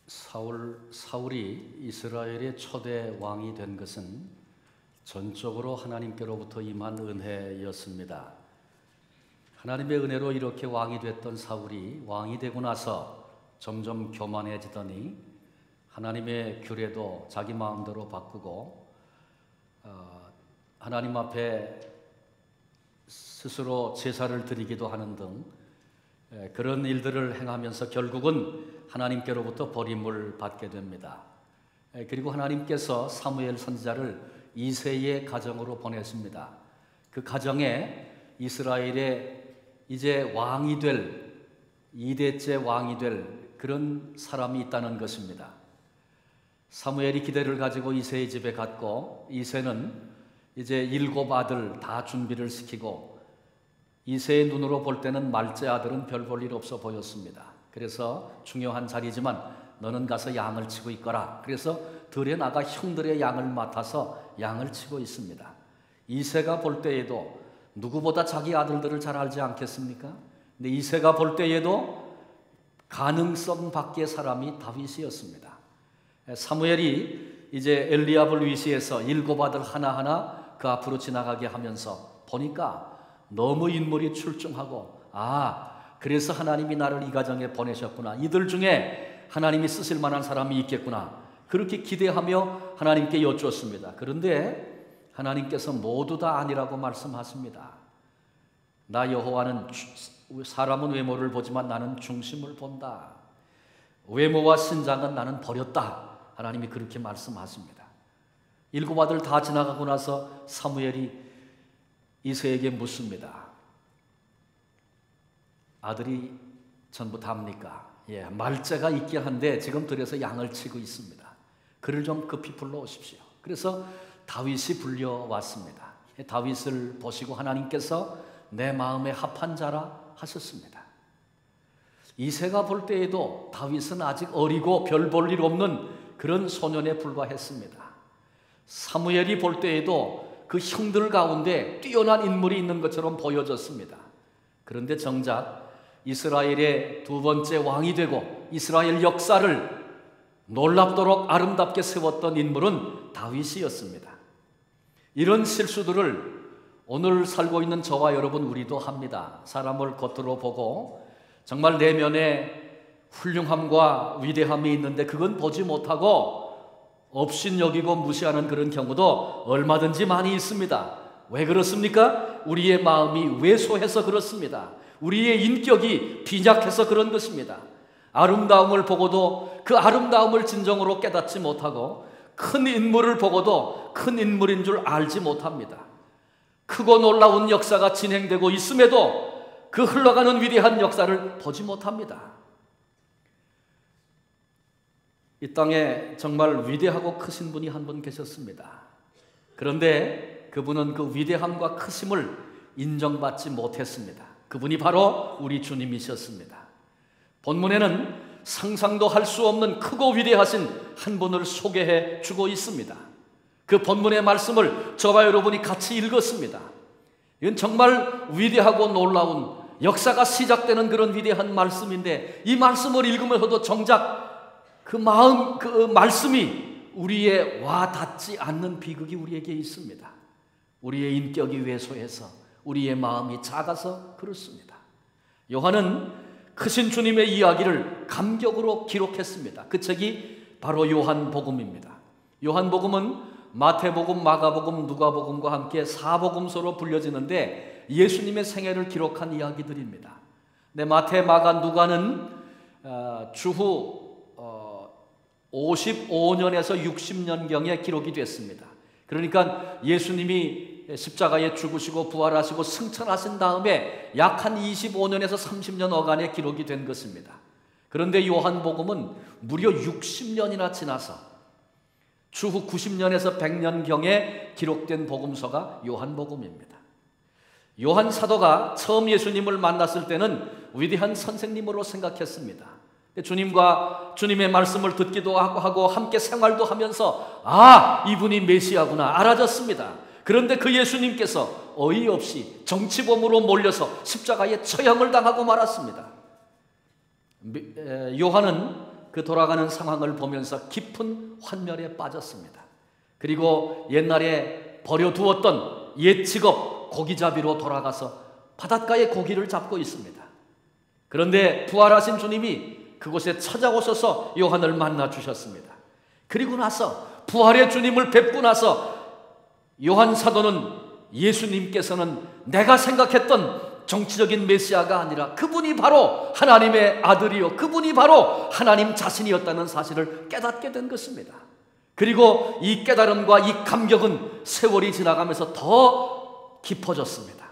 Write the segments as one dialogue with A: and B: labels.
A: 사울이 이스라엘의 초대 왕이 된 것은 전적으로 하나님께로부터 임한 은혜였습니다. 하나님의 은혜로 이렇게 왕이 됐던 사울이 왕이 되고 나서 점점 교만해지더니 하나님의 규례도 자기 마음대로 바꾸고 하나님 앞에 스스로 제사를 드리기도 하는 등 그런 일들을 행하면서 결국은 하나님께로부터 버림을 받게 됩니다. 그리고 하나님께서 사무엘 선지자를 이새의 가정으로 보내십니다. 그 가정에 이스라엘의 이제 왕이 될 2대째 왕이 될 그런 사람이 있다는 것입니다. 사무엘이 기대를 가지고 이새의 집에 갔고 이새는 이제 7 아들 다 준비를 시키고 이새의 눈으로 볼 때는 말째 아들은 별 볼 일 없어 보였습니다. 그래서 중요한 자리지만 너는 가서 양을 치고 있거라. 그래서 들에 나가 형들의 양을 맡아서 양을 치고 있습니다. 이새가 볼 때에도 누구보다 자기 아들들을 잘 알지 않겠습니까? 근데 이새가 볼 때에도 가능성 밖의 사람이 다윗이었습니다. 사무엘이 이제 엘리압을 위시해서 7 아들 하나하나 그 앞으로 지나가게 하면서 보니까 너무 인물이 출중하고 그래서 하나님이 나를 이 가정에 보내셨구나. 이들 중에 하나님이 쓰실 만한 사람이 있겠구나. 그렇게 기대하며 하나님께 여쭈었습니다. 그런데 하나님께서 모두 다 아니라고 말씀하십니다. 나 여호와는 사람은 외모를 보지만 나는 중심을 본다. 외모와 신장은 나는 버렸다. 하나님이 그렇게 말씀하십니다. 7 아들 다 지나가고 나서 사무엘이 이새에게 묻습니다. 아들이 전부 답니까? 예, 말째가 있긴 한데 지금 들에서 양을 치고 있습니다. 그를 좀 급히 불러오십시오. 그래서 다윗이 불려왔습니다. 다윗을 보시고 하나님께서 내 마음에 합한 자라 하셨습니다. 이새가 볼 때에도 다윗은 아직 어리고 별 볼 일 없는 그런 소년에 불과했습니다. 사무엘이 볼 때에도 그 형들 가운데 뛰어난 인물이 있는 것처럼 보여졌습니다. 그런데 정작 이스라엘의 2번째 왕이 되고 이스라엘 역사를 놀랍도록 아름답게 세웠던 인물은 다윗이었습니다. 이런 실수들을 오늘 살고 있는 저와 여러분 우리도 합니다. 사람을 겉으로 보고 정말 내면에 훌륭함과 위대함이 있는데 그건 보지 못하고 업신여기고 무시하는 그런 경우도 얼마든지 많이 있습니다. 왜 그렇습니까? 우리의 마음이 왜소해서 그렇습니다. 우리의 인격이 빈약해서 그런 것입니다. 아름다움을 보고도 그 아름다움을 진정으로 깨닫지 못하고 큰 인물을 보고도 큰 인물인 줄 알지 못합니다. 크고 놀라운 역사가 진행되고 있음에도 그 흘러가는 위대한 역사를 보지 못합니다. 이 땅에 정말 위대하고 크신 분이 한 분 계셨습니다. 그런데 그분은 그 위대함과 크심을 인정받지 못했습니다. 그분이 바로 우리 주님이셨습니다. 본문에는 상상도 할 수 없는 크고 위대하신 한 분을 소개해 주고 있습니다. 그 본문의 말씀을 저와 여러분이 같이 읽었습니다. 이건 정말 위대하고 놀라운 역사가 시작되는 그런 위대한 말씀인데 이 말씀을 읽으면서도 정작 그 말씀이 우리의 와 닿지 않는 비극이 우리에게 있습니다. 우리의 인격이 왜소해서 우리의 마음이 작아서 그렇습니다. 요한은 크신 주님의 이야기를 감격으로 기록했습니다. 그 책이 바로 요한복음입니다. 요한복음은 마태복음, 마가복음, 누가복음과 함께 4복음서로 불려지는데 예수님의 생애를 기록한 이야기들입니다. 마태, 마가, 누가는 주후 55년에서 60년경에 기록이 됐습니다. 그러니까 예수님이 십자가에 죽으시고 부활하시고 승천하신 다음에 약 한 25년에서 30년 어간에 기록이 된 것입니다. 그런데 요한복음은 무려 60년이나 지나서 주후 90년에서 100년경에 기록된 복음서가 요한복음입니다. 요한 사도가 처음 예수님을 만났을 때는 위대한 선생님으로 생각했습니다. 주님과 주님의 말씀을 듣기도 하고 함께 생활도 하면서 이분이 메시아구나 알아졌습니다. 그런데 그 예수님께서 어이없이 정치범으로 몰려서 십자가에 처형을 당하고 말았습니다. 요한은 그 돌아가는 상황을 보면서 깊은 환멸에 빠졌습니다. 그리고 옛날에 버려두었던 옛 직업 고기잡이로 돌아가서 바닷가에 고기를 잡고 있습니다. 그런데 부활하신 주님이 그곳에 찾아오셔서 요한을 만나 주셨습니다. 그리고 나서 부활의 주님을 뵙고 나서 요한 사도는 예수님께서는 내가 생각했던 정치적인 메시아가 아니라 그분이 바로 하나님의 아들이요, 그분이 바로 하나님 자신이었다는 사실을 깨닫게 된 것입니다. 그리고 이 깨달음과 이 감격은 세월이 지나가면서 더 깊어졌습니다.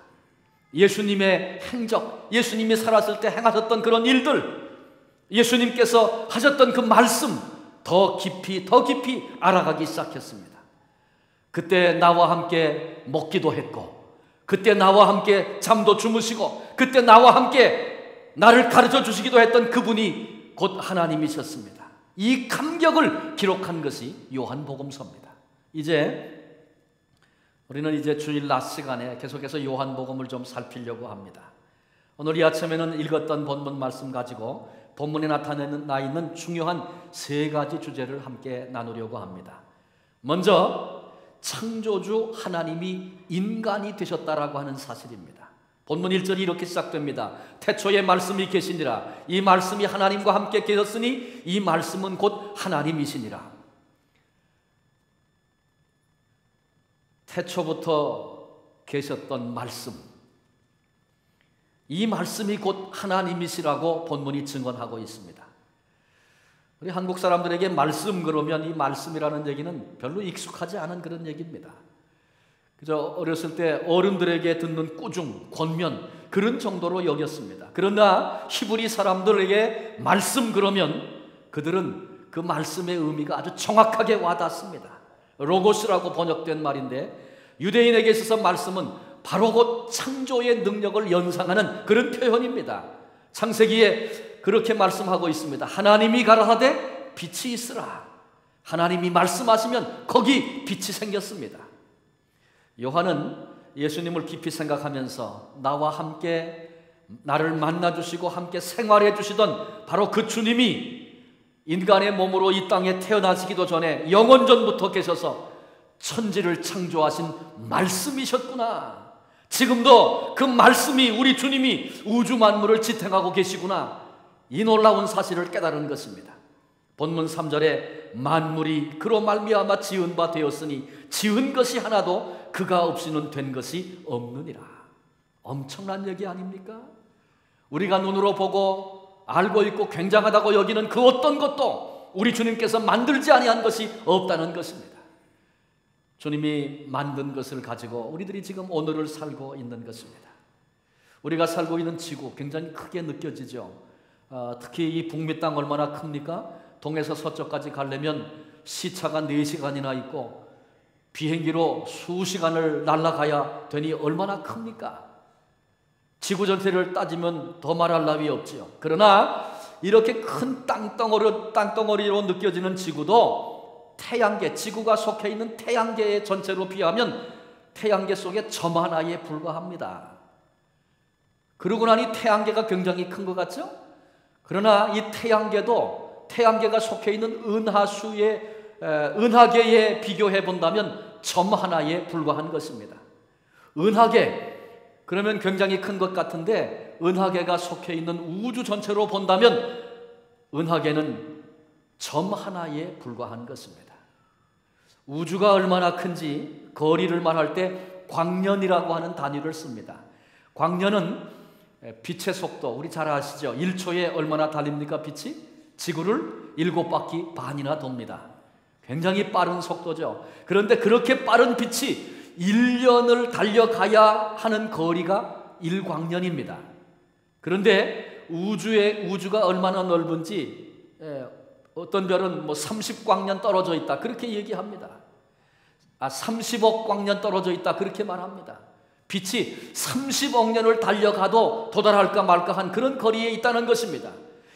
A: 예수님의 행적, 예수님이 살았을 때 행하셨던 그런 일들, 예수님께서 하셨던 그 말씀 더 깊이 알아가기 시작했습니다. 그때 나와 함께 먹기도 했고, 그때 나와 함께 잠도 주무시고, 그때 나와 함께 나를 가르쳐 주시기도 했던 그분이 곧 하나님이셨습니다. 이 감격을 기록한 것이 요한복음서입니다. 우리는 이제 주일 낮 시간에 계속해서 요한복음을 좀 살피려고 합니다. 오늘 이 아침에는 읽었던 본문 말씀 가지고 본문에 나타나 있는 중요한 세 가지 주제를 함께 나누려고 합니다. 먼저 창조주 하나님이 인간이 되셨다라고 하는 사실입니다. 본문 1절이 이렇게 시작됩니다. 태초에 말씀이 계시니라. 이 말씀이 하나님과 함께 계셨으니 이 말씀은 곧 하나님이시니라. 태초부터 계셨던 말씀, 이 말씀이 곧 하나님이시라고 본문이 증언하고 있습니다. 우리 한국 사람들에게 말씀 그러면 이 말씀이라는 얘기는 별로 익숙하지 않은 그런 얘기입니다. 그저 어렸을 때 어른들에게 듣는 꾸중, 권면 그런 정도로 여겼습니다. 그러나 히브리 사람들에게 말씀 그러면 그들은 그 말씀의 의미가 아주 정확하게 와닿습니다. 로고스라고 번역된 말인데 유대인에게 있어서 말씀은 바로 곧 창조의 능력을 연상하는 그런 표현입니다. 창세기에 그렇게 말씀하고 있습니다. 하나님이 가라사대 빛이 있으라. 하나님이 말씀하시면 거기 빛이 생겼습니다. 요한은 예수님을 깊이 생각하면서 나와 함께 나를 만나주시고 함께 생활해 주시던 바로 그 주님이 인간의 몸으로 이 땅에 태어나시기도 전에 영원전부터 계셔서 천지를 창조하신 말씀이셨구나. 지금도 그 말씀이 우리 주님이 우주 만물을 지탱하고 계시구나. 이 놀라운 사실을 깨달은 것입니다. 본문 3절에 만물이 그로 말미암아 지은 바 되었으니 지은 것이 하나도 그가 없이는 된 것이 없느니라. 엄청난 얘기 아닙니까? 우리가 눈으로 보고 알고 있고 굉장하다고 여기는 그 어떤 것도 우리 주님께서 만들지 아니한 것이 없다는 것입니다. 주님이 만든 것을 가지고 우리들이 지금 오늘을 살고 있는 것입니다. 우리가 살고 있는 지구 굉장히 크게 느껴지죠. 특히 이 북미 땅 얼마나 큽니까? 동에서 서쪽까지 가려면 시차가 4시간이나 있고 비행기로 수시간을 날아가야 되니 얼마나 큽니까? 지구 전체를 따지면 더 말할 나위 없지요. 그러나 이렇게 큰 땅덩어리로 느껴지는 지구도 태양계, 지구가 속해 있는 태양계의 전체로 비하면 태양계 속의 점 하나에 불과합니다. 그러고 나니 태양계가 굉장히 큰 것 같죠? 그러나 이 태양계도 태양계가 속해 있는 은하계에 비교해 본다면 점 하나에 불과한 것입니다. 은하계, 그러면 굉장히 큰 것 같은데 은하계가 속해 있는 우주 전체로 본다면 은하계는 점 하나에 불과한 것입니다. 우주가 얼마나 큰지 거리를 말할 때 광년이라고 하는 단위를 씁니다. 광년은 빛의 속도, 우리 잘 아시죠? 1초에 얼마나 달립니까? 빛이? 지구를 7바퀴 반이나 돕니다. 굉장히 빠른 속도죠. 그런데 그렇게 빠른 빛이 1년을 달려가야 하는 거리가 1광년입니다. 그런데 우주가 얼마나 넓은지 어떤 별은 30광년 떨어져 있다 그렇게 얘기합니다. 30억 광년 떨어져 있다 그렇게 말합니다. 빛이 30억 년을 달려가도 도달할까 말까 한 그런 거리에 있다는 것입니다.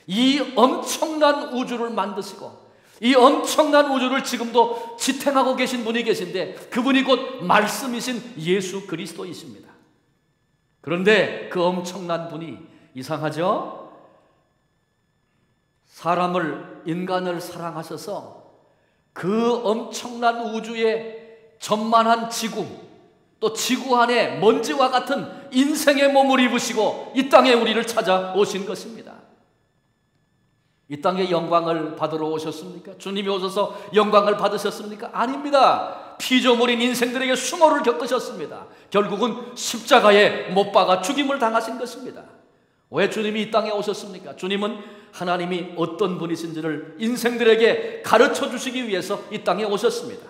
A: 이 엄청난 우주를 만드시고 이 엄청난 우주를 지금도 지탱하고 계신 분이 계신데 그분이 곧 말씀이신 예수 그리스도이십니다. 그런데 그 엄청난 분이 이상하죠? 사람을, 인간을 사랑하셔서 그 엄청난 우주의 전만한 지구, 또 지구 안에 먼지와 같은 인생의 몸을 입으시고 이 땅에 우리를 찾아오신 것입니다. 이 땅에 영광을 받으러 오셨습니까? 주님이 오셔서 영광을 받으셨습니까? 아닙니다. 피조물인 인생들에게 수모를 겪으셨습니다. 결국은 십자가에 못 박아 죽임을 당하신 것입니다. 왜 주님이 이 땅에 오셨습니까? 주님은 하나님이 어떤 분이신지를 인생들에게 가르쳐 주시기 위해서 이 땅에 오셨습니다.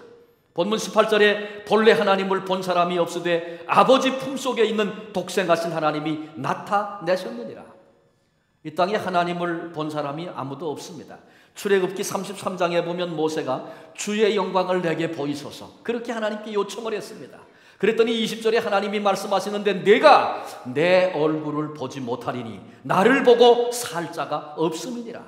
A: 본문 18절에 본래 하나님을 본 사람이 없으되 아버지 품속에 있는 독생하신 하나님이 나타내셨느니라. 이 땅에 하나님을 본 사람이 아무도 없습니다. 출애굽기 33장에 보면 모세가 주의 영광을 내게 보이소서, 그렇게 하나님께 요청을 했습니다. 그랬더니 20절에 하나님이 말씀하시는데 내가 내 얼굴을 보지 못하리니 나를 보고 살 자가 없음이니라.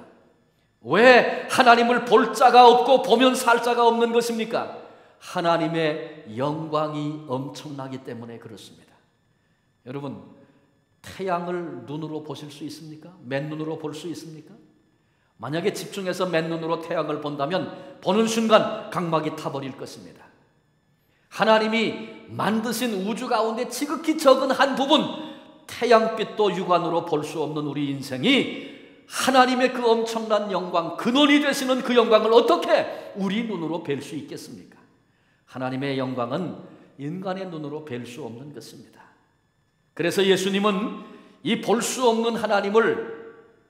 A: 왜 하나님을 볼 자가 없고 보면 살 자가 없는 것입니까? 하나님의 영광이 엄청나기 때문에 그렇습니다. 여러분, 태양을 눈으로 보실 수 있습니까? 맨눈으로 볼 수 있습니까? 만약에 집중해서 맨눈으로 태양을 본다면 보는 순간 각막이 타버릴 것입니다. 하나님이 만드신 우주 가운데 지극히 적은 한 부분, 태양빛도 육안으로 볼 수 없는 우리 인생이 하나님의 그 엄청난 영광, 근원이 되시는 그 영광을 어떻게 우리 눈으로 뵐 수 있겠습니까? 하나님의 영광은 인간의 눈으로 뵐 수 없는 것입니다. 그래서 예수님은 이 볼 수 없는 하나님을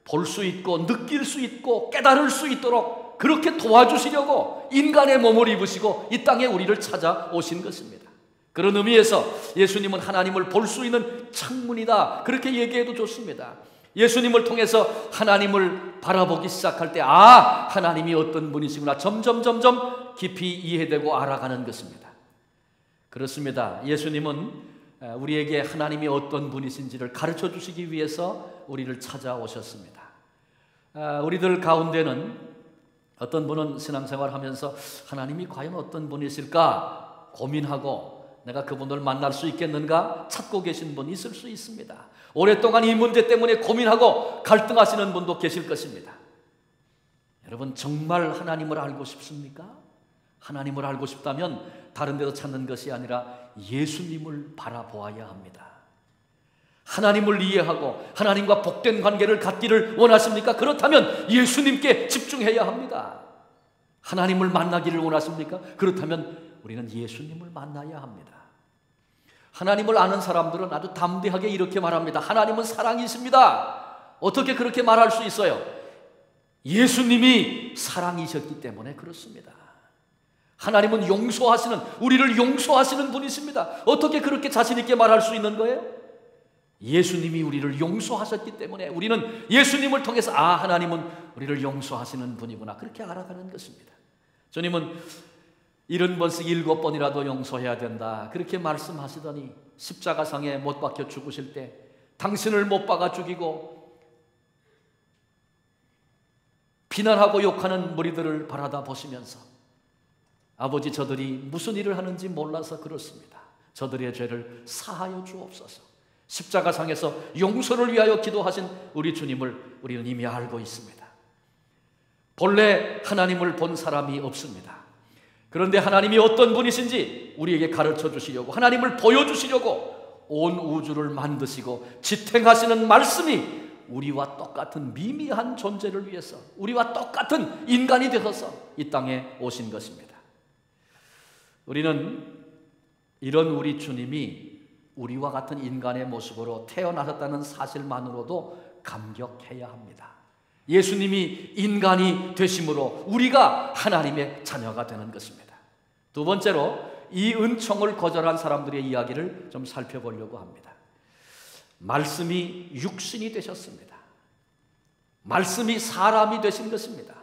A: 볼 수 있고 느낄 수 있고 깨달을 수 있도록 그렇게 도와주시려고 인간의 몸을 입으시고 이 땅에 우리를 찾아오신 것입니다. 그런 의미에서 예수님은 하나님을 볼 수 있는 창문이다, 그렇게 얘기해도 좋습니다. 예수님을 통해서 하나님을 바라보기 시작할 때 하나님이 어떤 분이시구나 점점 깊이 이해되고 알아가는 것입니다. 그렇습니다. 예수님은 우리에게 하나님이 어떤 분이신지를 가르쳐 주시기 위해서 우리를 찾아오셨습니다. 우리들 가운데는 어떤 분은 신앙생활 하면서 하나님이 과연 어떤 분이실까 고민하고 내가 그분을 만날 수 있겠는가 찾고 계신 분 있을 수 있습니다. 오랫동안 이 문제 때문에 고민하고 갈등하시는 분도 계실 것입니다. 여러분, 정말 하나님을 알고 싶습니까? 하나님을 알고 싶다면 다른 데서 찾는 것이 아니라 예수님을 바라보아야 합니다. 하나님을 이해하고 하나님과 복된 관계를 갖기를 원하십니까? 그렇다면 예수님께 집중해야 합니다. 하나님을 만나기를 원하십니까? 그렇다면 우리는 예수님을 만나야 합니다. 하나님을 아는 사람들은 아주 담대하게 이렇게 말합니다. 하나님은 사랑이십니다. 어떻게 그렇게 말할 수 있어요? 예수님이 사랑이셨기 때문에 그렇습니다. 하나님은 용서하시는, 우리를 용서하시는 분이십니다. 어떻게 그렇게 자신 있게 말할 수 있는 거예요? 예수님이 우리를 용서하셨기 때문에 우리는 예수님을 통해서 하나님은 우리를 용서하시는 분이구나, 그렇게 알아가는 것입니다. 주님은 70번씩 7번이라도 용서해야 된다, 그렇게 말씀하시더니 십자가상에 못 박혀 죽으실 때 당신을 못 박아 죽이고 비난하고 욕하는 무리들을 바라다 보시면서 아버지, 저들이 무슨 일을 하는지 몰라서 그렇습니다. 저들의 죄를 사하여 주옵소서. 십자가상에서 용서를 위하여 기도하신 우리 주님을 우리는 이미 알고 있습니다. 본래 하나님을 본 사람이 없습니다. 그런데 하나님이 어떤 분이신지 우리에게 가르쳐 주시려고, 하나님을 보여주시려고 온 우주를 만드시고 지탱하시는 말씀이 우리와 똑같은 미미한 존재를 위해서, 우리와 똑같은 인간이 되어서 이 땅에 오신 것입니다. 우리는 이런 우리 주님이 우리와 같은 인간의 모습으로 태어나셨다는 사실만으로도 감격해야 합니다. 예수님이 인간이 되심으로 우리가 하나님의 자녀가 되는 것입니다. 두 번째로 이 은총을 거절한 사람들의 이야기를 좀 살펴보려고 합니다. 말씀이 육신이 되셨습니다. 말씀이 사람이 되신 것입니다.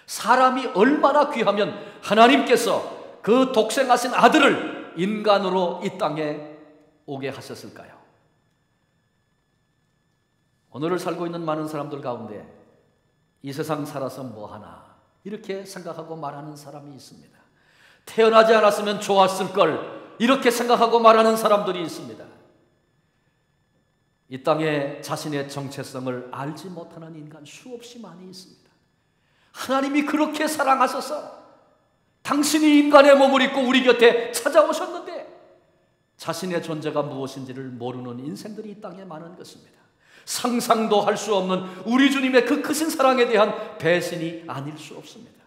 A: 사람이 얼마나 귀하면 하나님께서 그 독생하신 아들을 인간으로 이 땅에 오게 하셨을까요? 오늘을 살고 있는 많은 사람들 가운데 이 세상 살아서 뭐하나 이렇게 생각하고 말하는 사람이 있습니다. 태어나지 않았으면 좋았을 걸 이렇게 생각하고 말하는 사람들이 있습니다. 이 땅에 자신의 정체성을 알지 못하는 인간 수없이 많이 있습니다. 하나님이 그렇게 사랑하셔서 당신이 인간의 몸을 입고 우리 곁에 찾아오셨는데 자신의 존재가 무엇인지를 모르는 인생들이 이 땅에 많은 것입니다. 상상도 할 수 없는 우리 주님의 그 크신 사랑에 대한 배신이 아닐 수 없습니다.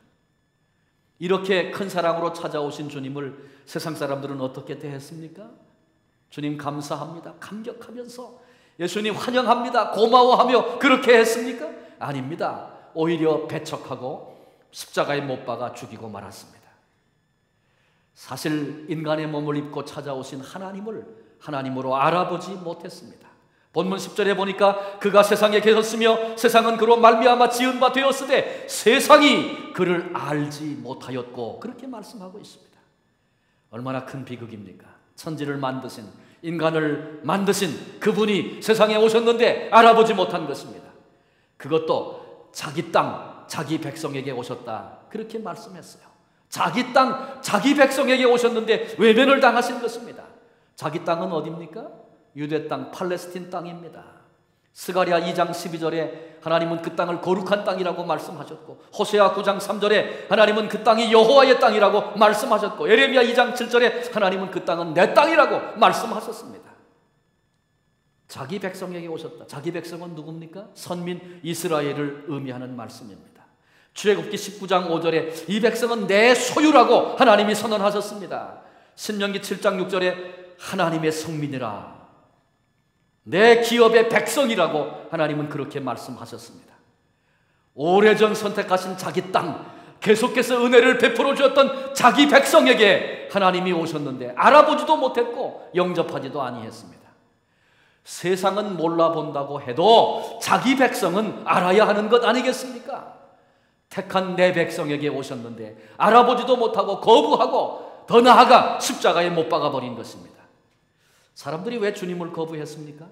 A: 이렇게 큰 사랑으로 찾아오신 주님을 세상 사람들은 어떻게 대했습니까? 주님 감사합니다, 감격하면서 예수님 환영합니다, 고마워하며 그렇게 했습니까? 아닙니다. 오히려 배척하고 십자가에 못 박아 죽이고 말았습니다. 사실 인간의 몸을 입고 찾아오신 하나님을 하나님으로 알아보지 못했습니다. 본문 10절에 보니까 그가 세상에 계셨으며 세상은 그로 말미암아 지은 바 되었으되 세상이 그를 알지 못하였고, 그렇게 말씀하고 있습니다. 얼마나 큰 비극입니까? 천지를 만드신, 인간을 만드신 그분이 세상에 오셨는데 알아보지 못한 것입니다. 그것도 자기 땅, 자기 백성에게 오셨다, 그렇게 말씀했어요. 자기 땅, 자기 백성에게 오셨는데 외면을 당하신 것입니다. 자기 땅은 어디입니까? 유대 땅, 팔레스틴 땅입니다. 스가랴 2장 12절에 하나님은 그 땅을 거룩한 땅이라고 말씀하셨고, 호세아 9장 3절에 하나님은 그 땅이 여호와의 땅이라고 말씀하셨고, 예레미야 2장 7절에 하나님은 그 땅은 내 땅이라고 말씀하셨습니다. 자기 백성에게 오셨다. 자기 백성은 누굽니까? 선민 이스라엘을 의미하는 말씀입니다. 출애굽기 19장 5절에 이 백성은 내 소유라고 하나님이 선언하셨습니다. 신명기 7장 6절에 하나님의 성민이라, 내 기업의 백성이라고 하나님은 그렇게 말씀하셨습니다. 오래전 선택하신 자기 땅, 계속해서 은혜를 베풀어 주었던 자기 백성에게 하나님이 오셨는데 알아보지도 못했고 영접하지도 아니했습니다. 세상은 몰라본다고 해도 자기 백성은 알아야 하는 것 아니겠습니까? 택한 내 백성에게 오셨는데 알아보지도 못하고 거부하고 더 나아가 십자가에 못 박아버린 것입니다. 사람들이 왜 주님을 거부했습니까?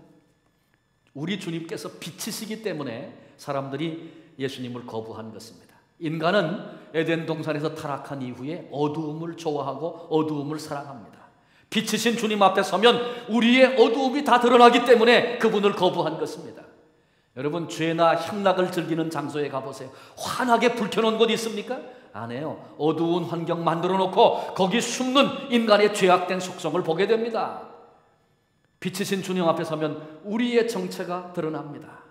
A: 우리 주님께서 빛이시기 때문에 사람들이 예수님을 거부한 것입니다. 인간은 에덴 동산에서 타락한 이후에 어두움을 좋아하고 어두움을 사랑합니다. 빛이신 주님 앞에 서면 우리의 어두움이 다 드러나기 때문에 그분을 거부한 것입니다. 여러분, 죄나 향락을 즐기는 장소에 가보세요. 환하게 불켜놓은 곳 있습니까? 안 해요. 어두운 환경 만들어 놓고 거기 숨는 인간의 죄악된 속성을 보게 됩니다. 빛이신 주님 앞에 서면 우리의 정체가 드러납니다.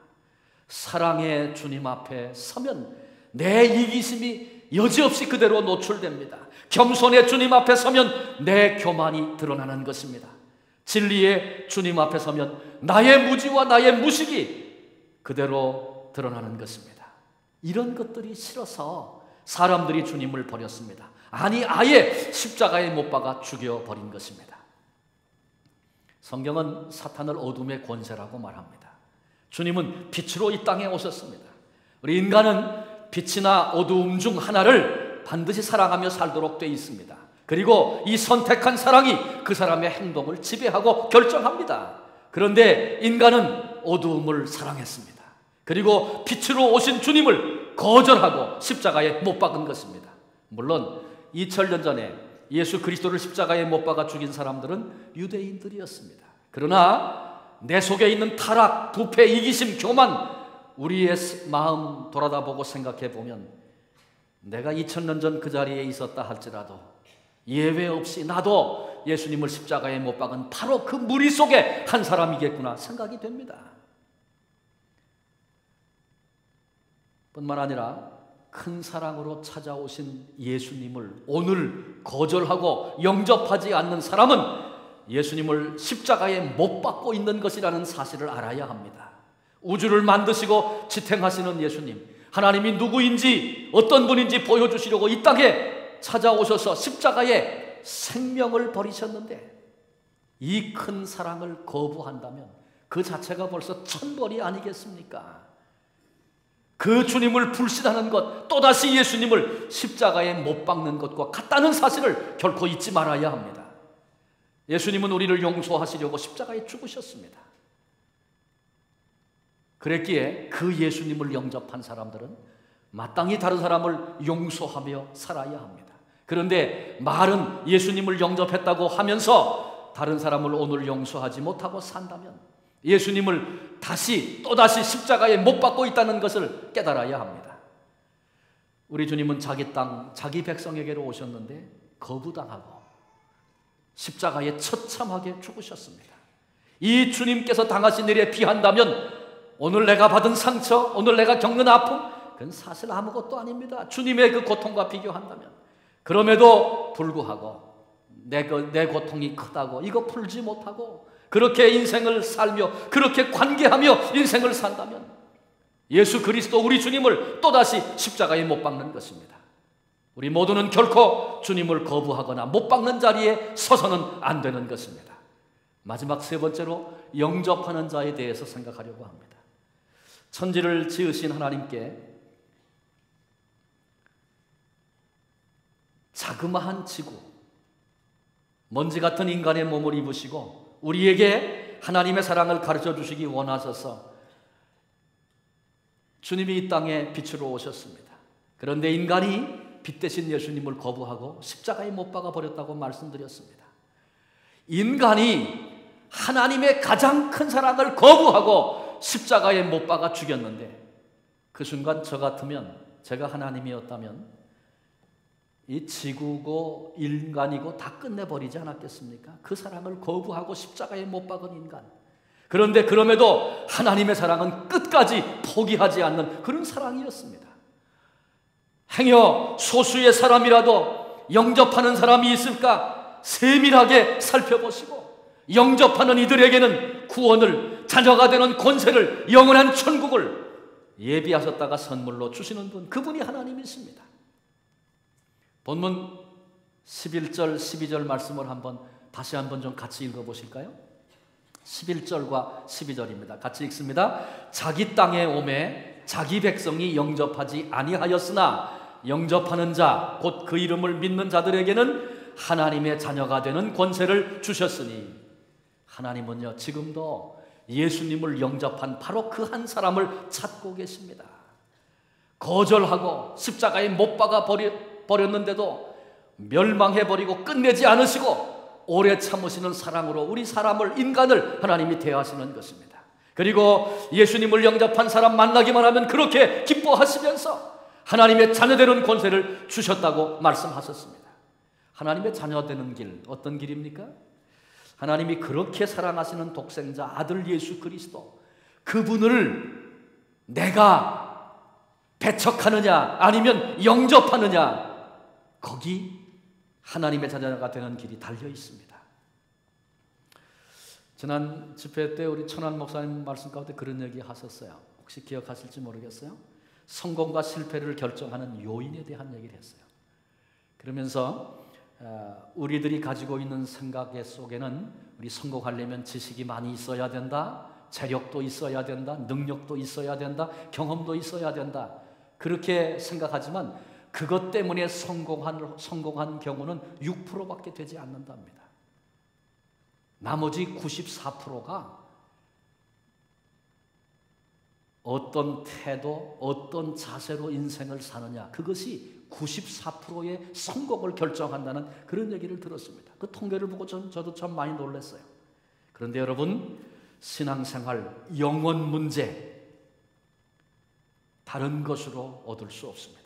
A: 사랑의 주님 앞에 서면 내 이기심이 여지없이 그대로 노출됩니다. 겸손의 주님 앞에 서면 내 교만이 드러나는 것입니다. 진리의 주님 앞에 서면 나의 무지와 나의 무식이 그대로 드러나는 것입니다. 이런 것들이 싫어서 사람들이 주님을 버렸습니다. 아니, 아예 십자가에 못 박아 죽여버린 것입니다. 성경은 사탄을 어둠의 권세라고 말합니다. 주님은 빛으로 이 땅에 오셨습니다. 우리 인간은 빛이나 어두움 중 하나를 반드시 사랑하며 살도록 되어 있습니다. 그리고 이 선택한 사랑이 그 사람의 행동을 지배하고 결정합니다. 그런데 인간은 어두움을 사랑했습니다. 그리고 빛으로 오신 주님을 거절하고 십자가에 못 박은 것입니다. 물론 2000년 전에 예수 그리스도를 십자가에 못 박아 죽인 사람들은 유대인들이었습니다. 그러나 내 속에 있는 타락, 부패, 이기심, 교만, 우리의 마음 돌아다보고 생각해 보면 내가 2000년 전 그 자리에 있었다 할지라도 예외 없이 나도 예수님을 십자가에 못 박은 바로 그 무리 속에 한 사람이겠구나 생각이 됩니다. 뿐만 아니라 큰 사랑으로 찾아오신 예수님을 오늘 거절하고 영접하지 않는 사람은 예수님을 십자가에 못 박고 있는 것이라는 사실을 알아야 합니다. 우주를 만드시고 지탱하시는 예수님, 하나님이 누구인지 어떤 분인지 보여주시려고 이 땅에 찾아오셔서 십자가에 생명을 버리셨는데 이 큰 사랑을 거부한다면 그 자체가 벌써 천벌이 아니겠습니까? 그 주님을 불신하는 것, 또다시 예수님을 십자가에 못 박는 것과 같다는 사실을 결코 잊지 말아야 합니다. 예수님은 우리를 용서하시려고 십자가에 죽으셨습니다. 그랬기에 그 예수님을 영접한 사람들은 마땅히 다른 사람을 용서하며 살아야 합니다. 그런데 말은 예수님을 영접했다고 하면서 다른 사람을 오늘 용서하지 못하고 산다면 예수님을 또다시 십자가에 못 박고 있다는 것을 깨달아야 합니다. 우리 주님은 자기 땅, 자기 백성에게로 오셨는데 거부당하고 십자가에 처참하게 죽으셨습니다. 이 주님께서 당하신 일에 비한다면 오늘 내가 받은 상처, 오늘 내가 겪는 아픔, 그건 사실 아무것도 아닙니다. 주님의 그 고통과 비교한다면. 그럼에도 불구하고 내 고통이 크다고 이거 풀지 못하고 그렇게 인생을 살며 그렇게 관계하며 인생을 산다면 예수 그리스도 우리 주님을 또다시 십자가에 못 박는 것입니다. 우리 모두는 결코 주님을 거부하거나 못 박는 자리에 서서는 안 되는 것입니다. 마지막 세 번째로 영접하는 자에 대해서 생각하려고 합니다. 천지를 지으신 하나님께 자그마한 지구, 먼지 같은 인간의 몸을 입으시고 우리에게 하나님의 사랑을 가르쳐 주시기 원하셔서 주님이 이 땅에 빛으로 오셨습니다. 그런데 인간이 빛 대신 예수님을 거부하고 십자가에 못 박아 버렸다고 말씀드렸습니다. 인간이 하나님의 가장 큰 사랑을 거부하고 십자가에 못 박아 죽였는데 그 순간 저 같으면, 제가 하나님이었다면 이 지구고 인간이고 다 끝내버리지 않았겠습니까? 그 사랑을 거부하고 십자가에 못 박은 인간. 그런데 그럼에도 하나님의 사랑은 끝까지 포기하지 않는 그런 사랑이었습니다. 행여 소수의 사람이라도 영접하는 사람이 있을까 세밀하게 살펴보시고 영접하는 이들에게는 구원을, 자녀가 되는 권세를, 영원한 천국을 예비하셨다가 선물로 주시는 분, 그분이 하나님이십니다. 본문 11절, 12절 말씀을 다시 한번 좀 같이 읽어보실까요? 11절과 12절입니다. 같이 읽습니다. 자기 땅에 오매 자기 백성이 영접하지 아니하였으나 영접하는 자, 곧 그 이름을 믿는 자들에게는 하나님의 자녀가 되는 권세를 주셨으니, 하나님은요 지금도 예수님을 영접한 바로 그 한 사람을 찾고 계십니다. 거절하고 십자가에 못 박아 버렸는데도 멸망해버리고 끝내지 않으시고 오래 참으시는 사랑으로 우리 사람을, 인간을 하나님이 대하시는 것입니다. 그리고 예수님을 영접한 사람 만나기만 하면 그렇게 기뻐하시면서 하나님의 자녀되는 권세를 주셨다고 말씀하셨습니다. 하나님의 자녀되는 길, 어떤 길입니까? 하나님이 그렇게 사랑하시는 독생자 아들 예수 그리스도, 그분을 내가 배척하느냐 아니면 영접하느냐, 거기 하나님의 자녀가 되는 길이 달려 있습니다. 지난 집회 때 우리 천안 목사님 말씀 가운데 그런 얘기 하셨어요. 혹시 기억하실지 모르겠어요. 성공과 실패를 결정하는 요인에 대한 얘기를 했어요. 그러면서 우리들이 가지고 있는 생각 속에는 우리 성공하려면 지식이 많이 있어야 된다, 재력도 있어야 된다, 능력도 있어야 된다, 경험도 있어야 된다, 그렇게 생각하지만 그것 때문에 성공한 경우는 6%밖에 되지 않는답니다. 나머지 94%가 어떤 태도, 어떤 자세로 인생을 사느냐, 그것이 94%의 성공을 결정한다는 그런 얘기를 들었습니다. 그 통계를 보고 저도 참 많이 놀랐어요. 그런데 여러분, 신앙생활, 영혼 문제, 다른 것으로 얻을 수 없습니다.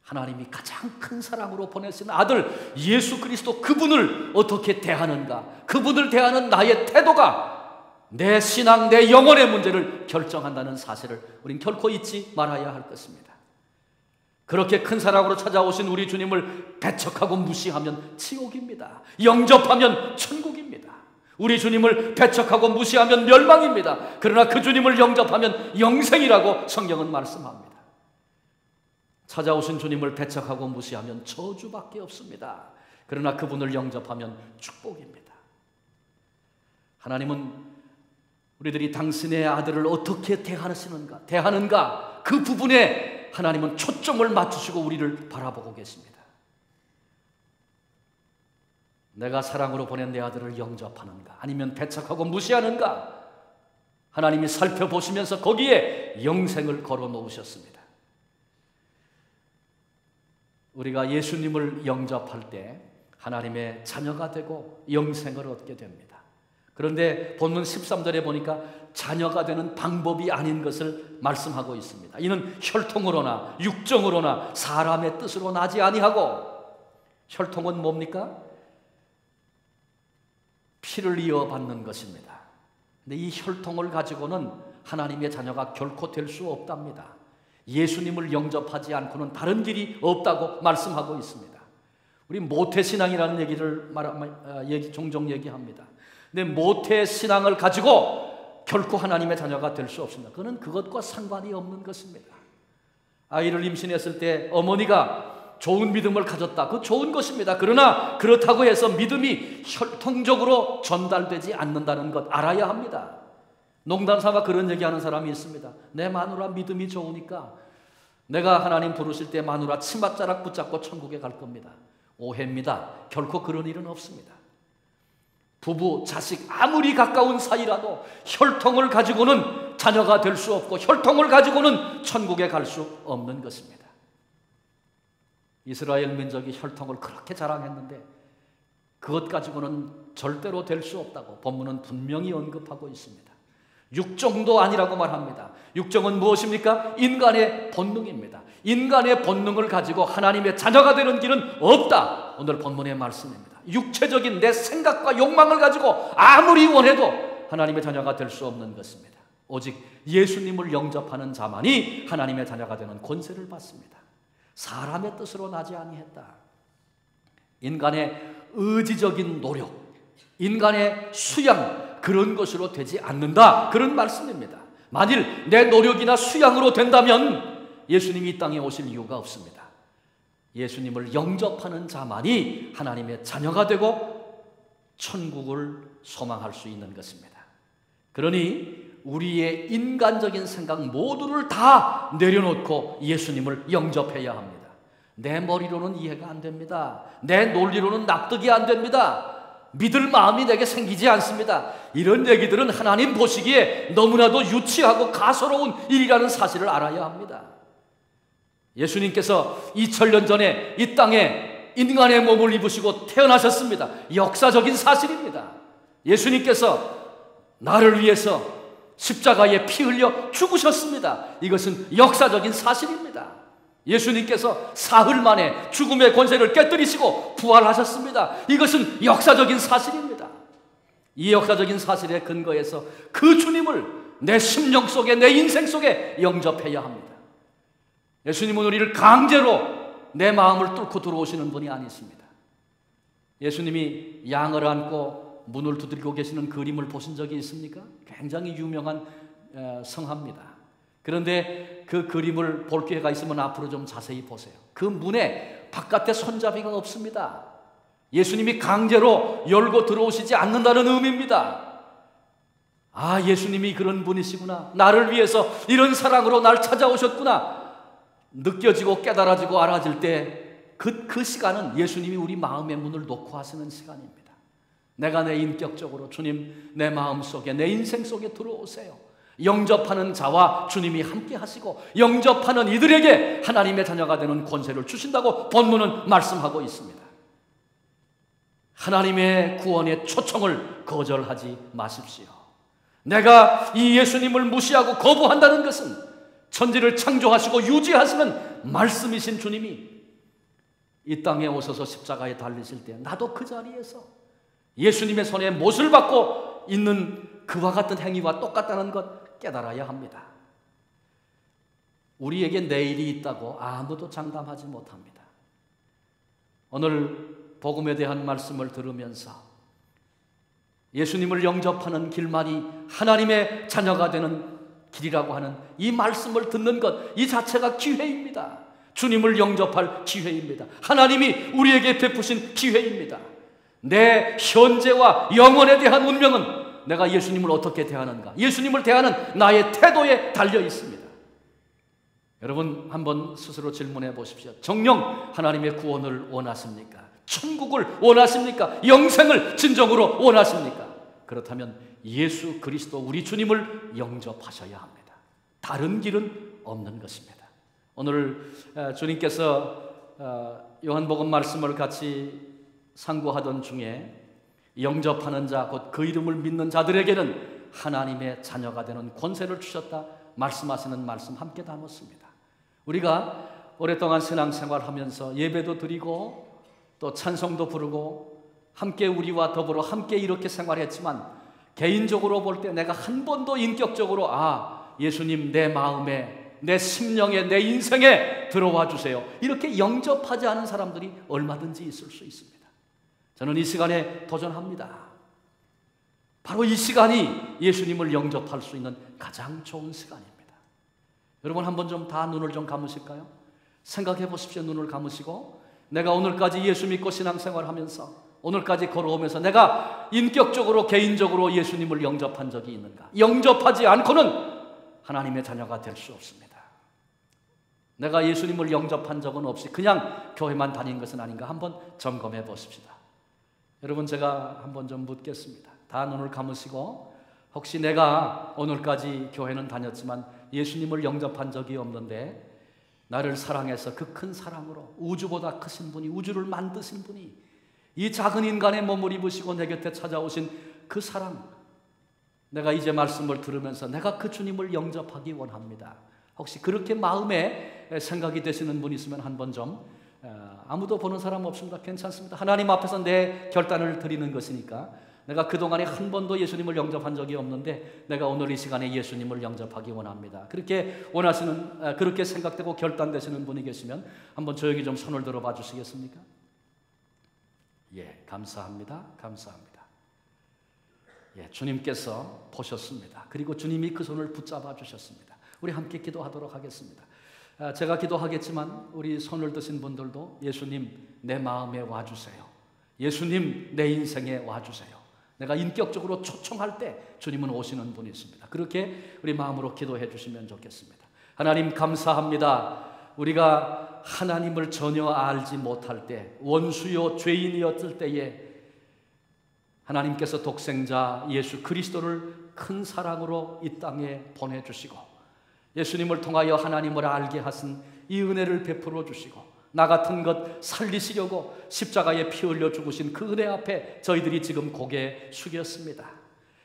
A: 하나님이 가장 큰 사랑으로 보내신 아들 예수 그리스도, 그분을 어떻게 대하는가, 그분을 대하는 나의 태도가 내 신앙, 내 영혼의 문제를 결정한다는 사실을 우린 결코 잊지 말아야 할 것입니다. 그렇게 큰 사랑으로 찾아오신 우리 주님을 배척하고 무시하면 지옥입니다. 영접하면 천국입니다. 우리 주님을 배척하고 무시하면 멸망입니다. 그러나 그 주님을 영접하면 영생이라고 성경은 말씀합니다. 찾아오신 주님을 배척하고 무시하면 저주밖에 없습니다. 그러나 그분을 영접하면 축복입니다. 하나님은 우리들이 당신의 아들을 어떻게 대하는가, 그 부분에 하나님은 초점을 맞추시고 우리를 바라보고 계십니다. 내가 사랑으로 보낸 내 아들을 영접하는가, 아니면 배척하고 무시하는가, 하나님이 살펴보시면서 거기에 영생을 걸어 놓으셨습니다. 우리가 예수님을 영접할 때 하나님의 자녀가 되고 영생을 얻게 됩니다. 그런데 본문 13절에 보니까 자녀가 되는 방법이 아닌 것을 말씀하고 있습니다. 이는 혈통으로나 육정으로나 사람의 뜻으로 나지 아니하고, 혈통은 뭡니까? 피를 이어받는 것입니다. 근데 이 혈통을 가지고는 하나님의 자녀가 결코 될 수 없답니다. 예수님을 영접하지 않고는 다른 길이 없다고 말씀하고 있습니다. 우리 모태신앙이라는 얘기를 종종 얘기합니다. 근데 모태신앙을 가지고 결코 하나님의 자녀가 될 수 없습니다. 그거는 그것과 상관이 없는 것입니다. 아이를 임신했을 때 어머니가 좋은 믿음을 가졌다. 그거 좋은 것입니다. 그러나 그렇다고 해서 믿음이 혈통적으로 전달되지 않는다는 것 알아야 합니다. 농담 삼아 그런 얘기하는 사람이 있습니다. 내 마누라 믿음이 좋으니까 내가 하나님 부르실 때 마누라 치맛자락 붙잡고 천국에 갈 겁니다. 오해입니다. 결코 그런 일은 없습니다. 부부, 자식 아무리 가까운 사이라도 혈통을 가지고는 자녀가 될 수 없고 혈통을 가지고는 천국에 갈 수 없는 것입니다. 이스라엘 민족이 혈통을 그렇게 자랑했는데 그것 가지고는 절대로 될 수 없다고 본문은 분명히 언급하고 있습니다. 육정도 아니라고 말합니다. 육정은 무엇입니까? 인간의 본능입니다. 인간의 본능을 가지고 하나님의 자녀가 되는 길은 없다. 오늘 본문의 말씀입니다. 육체적인 내 생각과 욕망을 가지고 아무리 원해도 하나님의 자녀가 될 수 없는 것입니다. 오직 예수님을 영접하는 자만이 하나님의 자녀가 되는 권세를 받습니다. 사람의 뜻으로 나지 아니했다. 인간의 의지적인 노력, 인간의 수양, 그런 것으로 되지 않는다. 그런 말씀입니다. 만일 내 노력이나 수양으로 된다면 예수님이 이 땅에 오실 이유가 없습니다. 예수님을 영접하는 자만이 하나님의 자녀가 되고 천국을 소망할 수 있는 것입니다. 그러니 우리의 인간적인 생각 모두를 다 내려놓고 예수님을 영접해야 합니다. 내 머리로는 이해가 안 됩니다. 내 논리로는 납득이 안 됩니다. 믿을 마음이 내게 생기지 않습니다. 이런 얘기들은 하나님 보시기에 너무나도 유치하고 가소로운 일이라는 사실을 알아야 합니다. 예수님께서 2000년 전에 이 땅에 인간의 몸을 입으시고 태어나셨습니다. 역사적인 사실입니다. 예수님께서 나를 위해서 십자가에 피 흘려 죽으셨습니다. 이것은 역사적인 사실입니다. 예수님께서 사흘 만에 죽음의 권세를 깨뜨리시고 부활하셨습니다. 이것은 역사적인 사실입니다. 이 역사적인 사실에 근거해서 그 주님을 내 심령 속에, 내 인생 속에 영접해야 합니다. 예수님은 우리를 강제로 내 마음을 뚫고 들어오시는 분이 아니십니다. 예수님이 양을 안고 문을 두드리고 계시는 그림을 보신 적이 있습니까? 굉장히 유명한 성화입니다. 그런데 그 그림을 볼 기회가 있으면 앞으로 좀 자세히 보세요. 그 문에 바깥에 손잡이가 없습니다. 예수님이 강제로 열고 들어오시지 않는다는 의미입니다. 아, 예수님이 그런 분이시구나. 나를 위해서 이런 사랑으로 날 찾아오셨구나. 느껴지고 깨달아지고 알아질 때 그 시간은 예수님이 우리 마음의 문을 놓고 하시는 시간입니다. 내가 내 인격적으로 주님 내 마음 속에, 내 인생 속에 들어오세요. 영접하는 자와 주님이 함께 하시고 영접하는 이들에게 하나님의 자녀가 되는 권세를 주신다고 본문은 말씀하고 있습니다. 하나님의 구원의 초청을 거절하지 마십시오. 내가 이 예수님을 무시하고 거부한다는 것은 천지를 창조하시고 유지하시는 말씀이신 주님이 이 땅에 오셔서 십자가에 달리실 때 나도 그 자리에서 예수님의 손에 못을 받고 있는 그와 같은 행위와 똑같다는 것 깨달아야 합니다. 우리에게 내일이 있다고 아무도 장담하지 못합니다. 오늘 복음에 대한 말씀을 들으면서 예수님을 영접하는 길만이 하나님의 자녀가 되는 길이라고 하는 이 말씀을 듣는 것, 이 자체가 기회입니다. 주님을 영접할 기회입니다. 하나님이 우리에게 베푸신 기회입니다. 내 현재와 영원에 대한 운명은 내가 예수님을 어떻게 대하는가, 예수님을 대하는 나의 태도에 달려 있습니다. 여러분 한번 스스로 질문해 보십시오. 정녕 하나님의 구원을 원하십니까? 천국을 원하십니까? 영생을 진정으로 원하십니까? 그렇다면 예수 그리스도 우리 주님을 영접하셔야 합니다. 다른 길은 없는 것입니다. 오늘 주님께서 요한복음 말씀을 같이 상고하던 중에 영접하는 자, 곧 그 이름을 믿는 자들에게는 하나님의 자녀가 되는 권세를 주셨다 말씀하시는 말씀 함께 담았습니다. 우리가 오랫동안 신앙생활하면서 예배도 드리고 또 찬송도 부르고 함께 우리와 더불어 함께 이렇게 생활했지만 개인적으로 볼 때 내가 한 번도 인격적으로 예수님 내 마음에, 내 심령에, 내 인생에 들어와 주세요, 이렇게 영접하지 않은 사람들이 얼마든지 있을 수 있습니다. 저는 이 시간에 도전합니다. 바로 이 시간이 예수님을 영접할 수 있는 가장 좋은 시간입니다. 여러분 한번 좀 다 눈을 좀 감으실까요? 생각해 보십시오. 눈을 감으시고 내가 오늘까지 예수 믿고 신앙생활하면서 오늘까지 걸어오면서 내가 인격적으로 개인적으로 예수님을 영접한 적이 있는가? 영접하지 않고는 하나님의 자녀가 될 수 없습니다. 내가 예수님을 영접한 적은 없이 그냥 교회만 다닌 것은 아닌가 한번 점검해 보십시다. 여러분 제가 한번 좀 묻겠습니다. 다 눈을 감으시고 혹시 내가 오늘까지 교회는 다녔지만 예수님을 영접한 적이 없는데 나를 사랑해서 그 큰 사랑으로 우주보다 크신 분이, 우주를 만드신 분이 이 작은 인간의 몸을 입으시고 내 곁에 찾아오신 그 사랑, 내가 이제 말씀을 들으면서 내가 그 주님을 영접하기 원합니다. 혹시 그렇게 마음에 생각이 되시는 분 있으면 한번 좀, 아무도 보는 사람 없습니다. 괜찮습니다. 하나님 앞에서 내 결단을 드리는 것이니까 내가 그동안에 한 번도 예수님을 영접한 적이 없는데 내가 오늘 이 시간에 예수님을 영접하기 원합니다. 그렇게 원하시는, 그렇게 생각되고 결단되시는 분이 계시면 한번 조용히 좀 손을 들어봐 주시겠습니까? 예, 감사합니다. 감사합니다. 예, 주님께서 보셨습니다. 그리고 주님이 그 손을 붙잡아 주셨습니다. 우리 함께 기도하도록 하겠습니다. 제가 기도하겠지만 우리 손을 드신 분들도 예수님 내 마음에 와주세요. 예수님 내 인생에 와주세요. 내가 인격적으로 초청할 때 주님은 오시는 분이 있습니다. 그렇게 우리 마음으로 기도해 주시면 좋겠습니다. 하나님 감사합니다. 우리가 하나님을 전혀 알지 못할 때, 원수요 죄인이었을 때에 하나님께서 독생자 예수 그리스도를 큰 사랑으로 이 땅에 보내주시고 예수님을 통하여 하나님을 알게 하신 이 은혜를 베풀어 주시고 나 같은 것 살리시려고 십자가에 피 흘려 죽으신 그 은혜 앞에 저희들이 지금 고개 숙였습니다.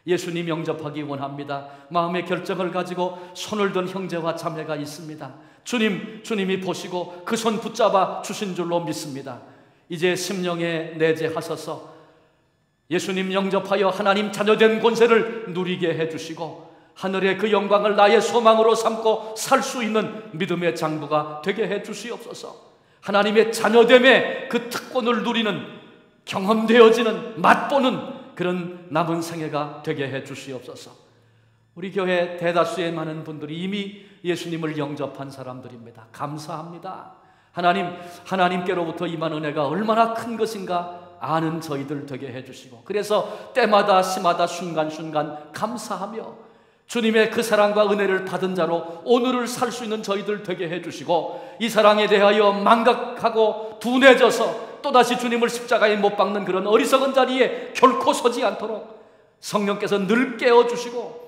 A: 예수님 영접하기 원합니다. 마음의 결정을 가지고 손을 든 형제와 자매가 있습니다. 주님이 보시고 그 손 붙잡아 주신 줄로 믿습니다. 이제 심령에 내재하셔서 예수님 영접하여 하나님 자녀된 권세를 누리게 해주시고 하늘의 그 영광을 나의 소망으로 삼고 살 수 있는 믿음의 장부가 되게 해주시옵소서. 하나님의 자녀됨의 그 특권을 누리는, 경험되어지는, 맛보는 그런 남은 생애가 되게 해주시옵소서. 우리 교회 대다수의 많은 분들이 이미 예수님을 영접한 사람들입니다. 감사합니다. 하나님께로부터 임한 은혜가 얼마나 큰 것인가 아는 저희들 되게 해주시고 그래서 때마다 시마다 순간순간 감사하며 주님의 그 사랑과 은혜를 받은 자로 오늘을 살 수 있는 저희들 되게 해주시고 이 사랑에 대하여 망각하고 둔해져서 또다시 주님을 십자가에 못 박는 그런 어리석은 자리에 결코 서지 않도록 성령께서 늘 깨워주시고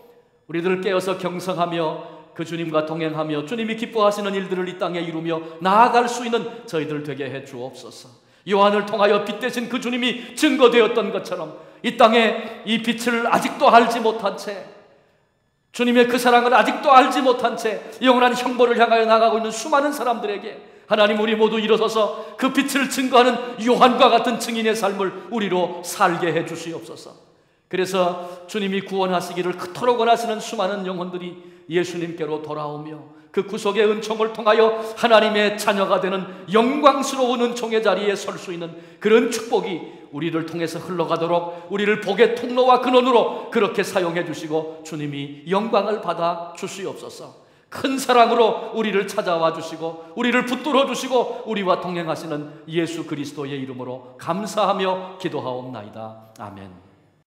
A: 우리들 깨어서 경성하며 그 주님과 동행하며 주님이 기뻐하시는 일들을 이 땅에 이루며 나아갈 수 있는 저희들 되게 해 주옵소서. 요한을 통하여 빛 되신 그 주님이 증거되었던 것처럼 이 땅에 이 빛을 아직도 알지 못한 채, 주님의 그 사랑을 아직도 알지 못한 채 영원한 형벌을 향하여 나가고 있는 수많은 사람들에게 하나님 우리 모두 일어서서 그 빛을 증거하는 요한과 같은 증인의 삶을 우리로 살게 해 주시옵소서. 그래서 주님이 구원하시기를 그토록 원하시는 수많은 영혼들이 예수님께로 돌아오며 그 구속의 은총을 통하여 하나님의 자녀가 되는 영광스러운 은총의 자리에 설 수 있는 그런 축복이 우리를 통해서 흘러가도록 우리를 복의 통로와 근원으로 그렇게 사용해 주시고 주님이 영광을 받아 주시옵소서. 큰 사랑으로 우리를 찾아와 주시고 우리를 붙들어 주시고 우리와 동행하시는 예수 그리스도의 이름으로 감사하며 기도하옵나이다. 아멘.